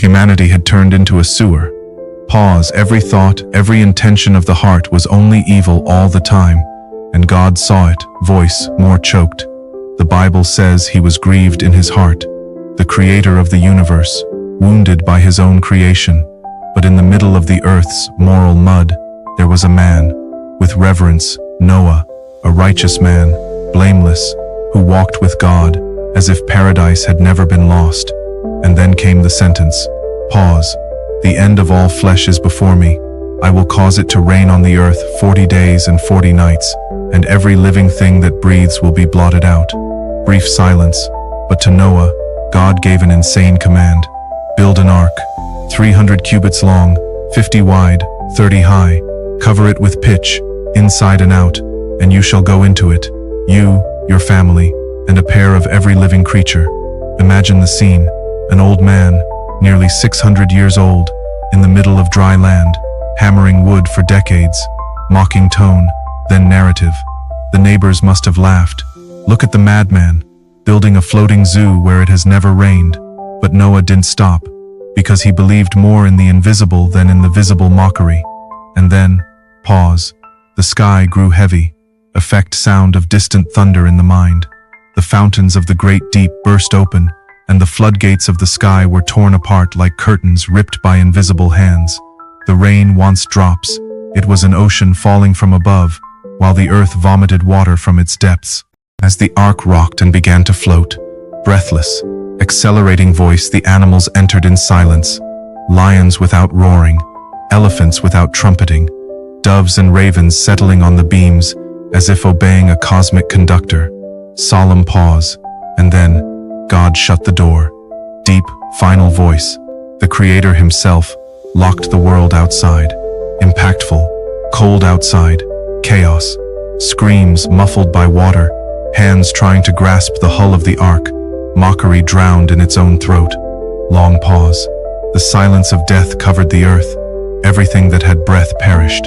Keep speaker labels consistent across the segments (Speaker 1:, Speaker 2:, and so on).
Speaker 1: Humanity had turned into a sewer. Pause. Every thought, every intention of the heart was only evil all the time, and God saw it, voice more choked. The Bible says he was grieved in his heart, the creator of the universe, wounded by his own creation. But in the middle of the earth's moral mud, there was a man, with reverence, Noah, a righteous man, blameless, who walked with God, as if paradise had never been lost. And then came the sentence, pause. The end of all flesh is before me. I will cause it to rain on the earth 40 days and 40 nights, and every living thing that breathes will be blotted out. Brief silence, but to Noah, God gave an insane command. Build an ark, 300 cubits long, 50 wide, 30 high. Cover it with pitch, inside and out, and you shall go into it, you, your family, and a pair of every living creature. Imagine the scene, an old man, nearly 600 years old, in the middle of dry land, hammering wood for decades, mocking tone, then narrative. The neighbors must have laughed. Look at the madman, building a floating zoo where it has never rained. But Noah didn't stop, because he believed more in the invisible than in the visible mockery. And then, pause. The sky grew heavy, effect sound of distant thunder in the mind. The fountains of the great deep burst open, and the floodgates of the sky were torn apart like curtains ripped by invisible hands. The rain once drops. It was an ocean falling from above, while the earth vomited water from its depths. As the ark rocked and began to float, breathless, accelerating voice, the animals entered in silence. Lions without roaring, elephants without trumpeting, doves and ravens settling on the beams, as if obeying a cosmic conductor. Solemn pause, and then, God shut the door. Deep, final voice. The Creator himself locked the world outside. Impactful, cold outside, chaos. Screams muffled by water, hands trying to grasp the hull of the ark, mockery drowned in its own throat. Long pause. The silence of death covered the earth. Everything that had breath perished.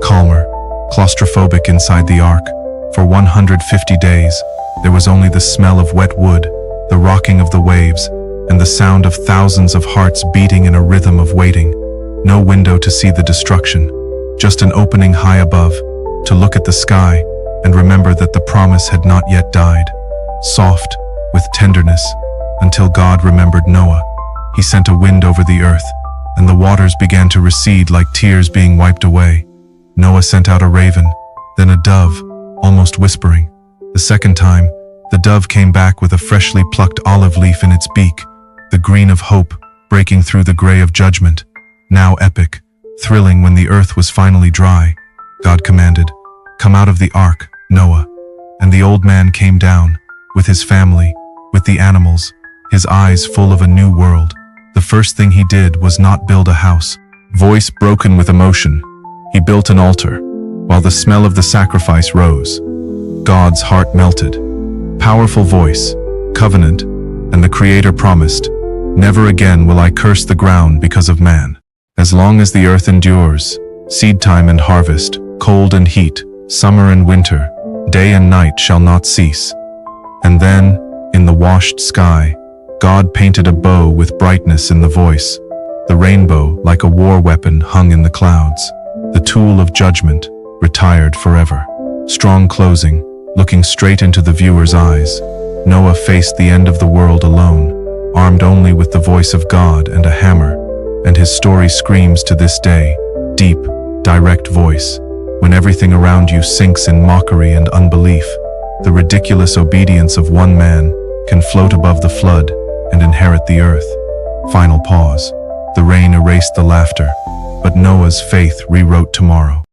Speaker 1: Calmer, claustrophobic inside the ark. For 150 days, there was only the smell of wet wood, the rocking of the waves, and the sound of thousands of hearts beating in a rhythm of waiting. No window to see the destruction, just an opening high above, to look at the sky and remember that the promise had not yet died. Soft, with tenderness, until God remembered Noah. He sent a wind over the earth, and the waters began to recede like tears being wiped away. Noah sent out a raven, then a dove, almost whispering. The second time, the dove came back with a freshly plucked olive leaf in its beak, the green of hope breaking through the gray of judgment. Now epic, thrilling when the earth was finally dry, God commanded, "Come out of the ark, Noah." And the old man came down, with his family, with the animals, his eyes full of a new world. The first thing he did was not build a house. Voice broken with emotion, he built an altar, while the smell of the sacrifice rose. God's heart melted. Powerful voice, covenant, and the Creator promised, "Never again will I curse the ground because of man. As long as the earth endures, seed time and harvest, cold and heat, summer and winter, day and night shall not cease." And then, in the washed sky, God painted a bow with brightness in the voice. The rainbow, like a war weapon, hung in the clouds. The tool of judgment, retired forever. Strong closing, looking straight into the viewer's eyes. Noah faced the end of the world alone, armed only with the voice of God and a hammer. And his story screams to this day, deep, direct voice. When everything around you sinks in mockery and unbelief, the ridiculous obedience of one man can float above the flood and inherit the earth. Final pause. The rain erased the laughter, but Noah's faith rewrote tomorrow.